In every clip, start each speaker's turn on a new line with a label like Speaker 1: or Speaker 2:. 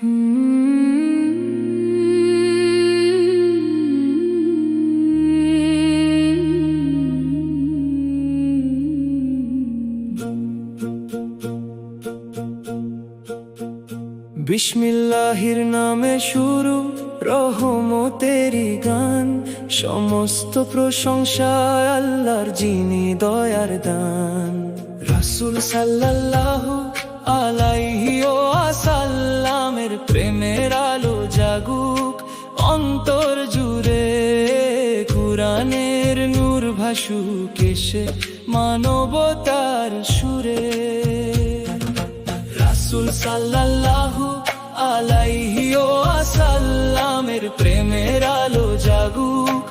Speaker 1: বিসমিল্লাহির নামে শুরু রহমতেরই গান, সমস্ত প্রশংসা আল্লাহর যিনি দয়ার দান। রাসূল সাল্লাল্লাহু আলাইহি ওয়াসাল্লামের প্রেমের আলো জাগুক অন্তর জুড়ে, কুরআনের নূর ভাসুক এসে মানবতার সুরে। রাসূল সাল্লাল্লাহু আলাইহি ওয়াসাল্লামের প্রেমের আলো জাগুক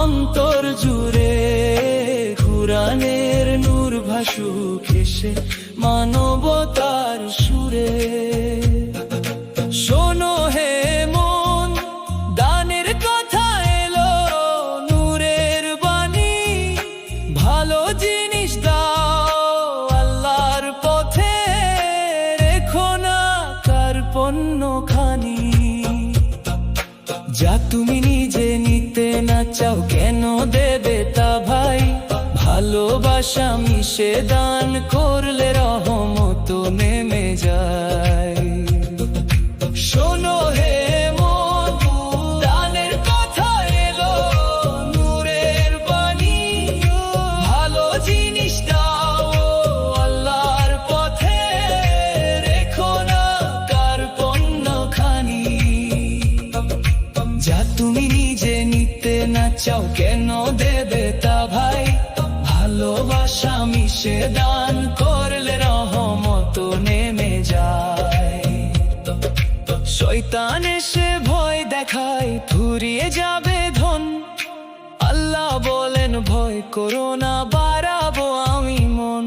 Speaker 1: অন্তর জুড়ে, কুরআনের নূর ভাসুক এসে মানবতার সুরে। শোনো হে মন, দানের কথা এলো নূরের বাণী, ভালো জিনিস দাও আল্লাহর পথে, রেখো না কার পণ্য খানি। যা তুমি নিজে নিতে না চাও কেন দেবে তা ভাই, ভালোবাসা মিশে দান করলে রহমত নেমে যায়। শোনো হে মন, দানের কথা এলো নূরের বাণী, ভালো জিনিস দাও আল্লাহর পথে, রেখো না কার পণ্য খানি। যা তুমি নিজে নিতে না চাও কেন দেবে তা ভাই, ভালোবাসা মিশে দান করলে রহমত নেমে যায়। শয়তান এসে ভয় দেখায় ফুরিয়ে যাবে ধন, আল্লাহ বলেন ভয় করো না বাড়াবো আমি মন।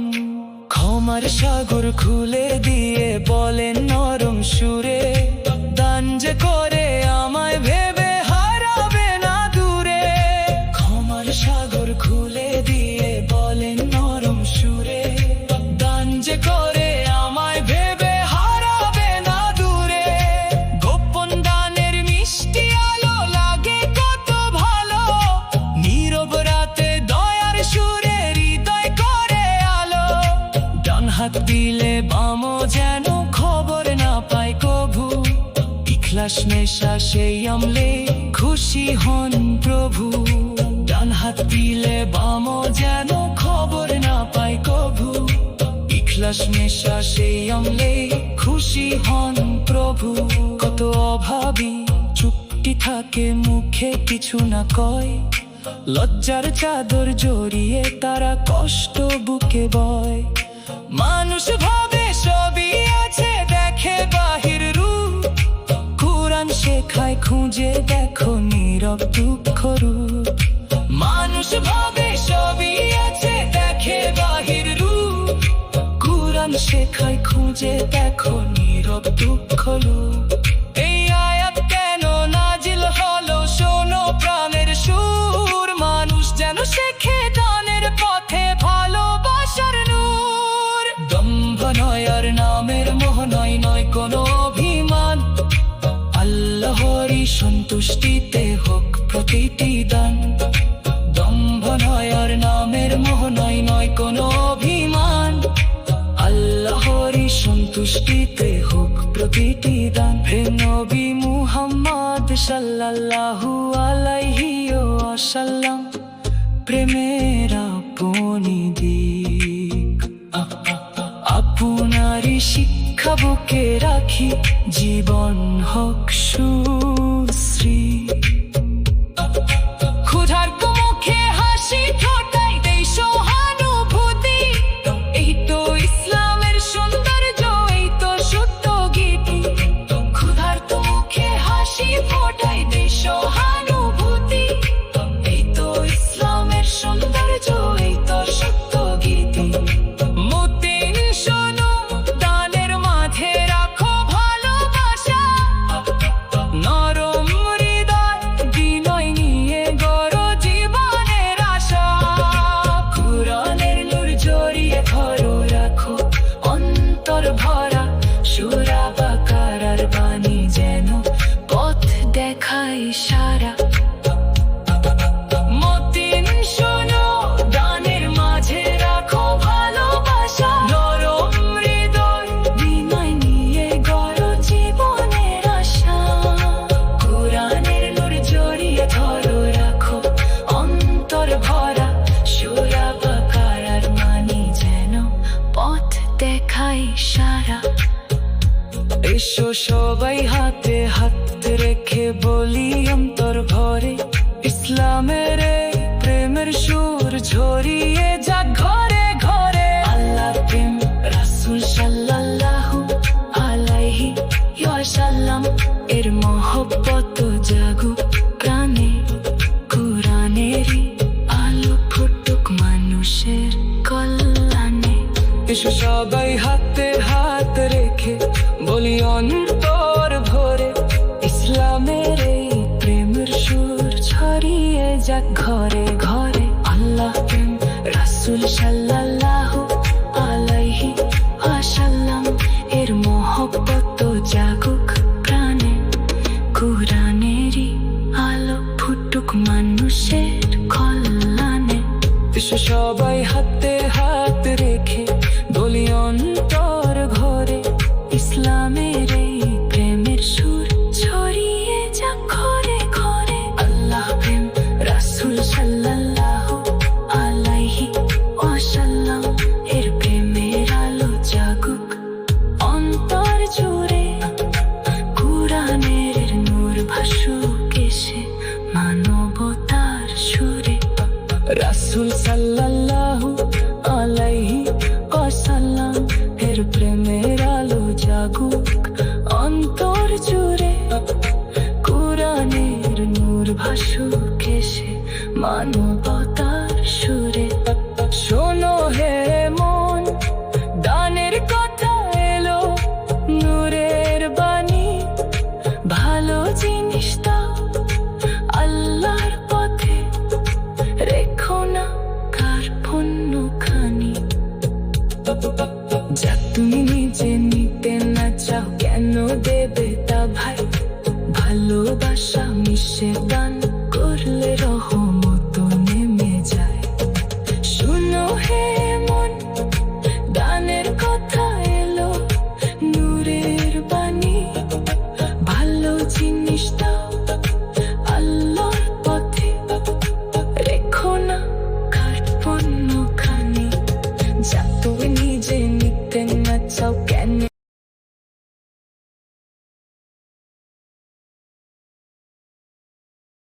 Speaker 1: ক্ষমার সাগর খুলে দিয়ে বলেন নরম সুরে, দান যে করে আমায় ভেবে হারাবে না দূরে। ক্ষমার সাগর খুলে দিয়ে বলেন নরম সুরে, দান যে করে আমায় ভেবে হারাবে না দূরে। গোপন দানের মিষ্টি আলো লাগে কত ভালো, নীরব রাতে দয়ার সুরে হৃদয় করে আলো। ডান হাত দিলে বামও যেন খবর না পায় কভু, ইখলাস নেশা সেই আমলে খুশি হন প্রভু। ডান হাত দিলে বামও যেন খবর না পায় কভু, ইখলাস নেশা সেই আমলে খুশি হন প্রভু। কত অভাবী চুপটি থাকে মুখে কিছু না কয়, লজ্জার চাদর জড়িয়ে তারা কষ্ট বুকে বয়। মানুষ ভাবে সবই আছে দেখে বাহির রূপ, কুরআন শেখায় খুঁজে দেখো নীরব দুঃখ রূপ। মানুষ ভাবে সবই আছে দেখে বাহির রূপ, কুরআন শেখায় খুঁজে দেখো নীরব দুঃখ রূপ। এই আয়াত কেন নাজিল হলো শোনো প্রাণের সুর, মানুষ যেন শেখে দানের পথে ভালোবাসার নূর। দম্ভ নয় আর নামের মোহ নয়, নয় কোনো অভিমান, আল্লাহরই সন্তুষ্টিতে হোক প্রতিটি দান। দম্ভ নয় আর নামের মোহ নয়, নয় কোনো অভিমান, আল্লাহরই সন্তুষ্টিতে হোক প্রতিটি দান। হে নবী মুহাম্মদ সাল্লাল্লাহু আলাইহি ওয়াসাল্লাম, প্রেমের আপনি দিক, আপনারই শিক্ষা বুকে রাখি, জীবন হোক সুশ্রী। ক্ষুধার্ত মুখে হাসি ফোটাই দেই সহানুভূতি, এই তো ইসলামের সৌন্দর্য, এই তো সত্য গীতি। ক্ষুধার্ত মুখে হাসি ফোটাই দেই সহানুভূতি, এই তো ইসলামের সৌন্দর্য, এই তো সত্য গীতি। মতিন শোনো, দানের মাঝে রাখো ভালোবাসা, নরম হৃদয় এসো সবাই হাতে হাত রেখে বলি অন্তর ভরে, ইসলামের এই প্রেমের সুর ঝরিয়ে যাক ঘরে ঘরে। আল্লাহর প্রেম রাসূল সাল্লাল্লাহু আলাইহি ওয়াসাল্লাম এর মহব্বত জাগুক প্রাণে, কুরআনেরই আলো ফুটুক মানুষের কল্যাণে। এসো সবাই হাতে হাত রেখে বলি অন্তর ভরে, ইসলামের এই প্রেমের সুর ছড়িয়ে যাক ঘরে ঘরে। আল্লাহ প্রেম রাসূল সাল্লাল্লাহু আলাইহি ওয়াসাল্লাম এর মহব্বত জাগুক প্রাণে, কুরআনেরই আলো ফুটুক মানুষের কল্যাণে। এসো সবাই হাতে হাত রেখে বলি অন্তর ঘরে, ইসলামের এই প্রেমের সুর ছড়িয়ে যাক ঘরে ঘরে। আল্লাহ প্রেম রাসূল সাল্লাল্লাহু আলাইহি ওয়াসাল্লাম এর প্রেমের আলো জাগুক অন্তর জুড়ে, কুরআনের নূর ভাসুক এসে মানবতার সুরে। রাসূল সাল্লাল্লাহু আলাইহি ওয়াসাল্লাম এর প্রেমের আলো জাগুক অন্তর জুড়ে, কুরআনের নূর ভাসুক এসে মানব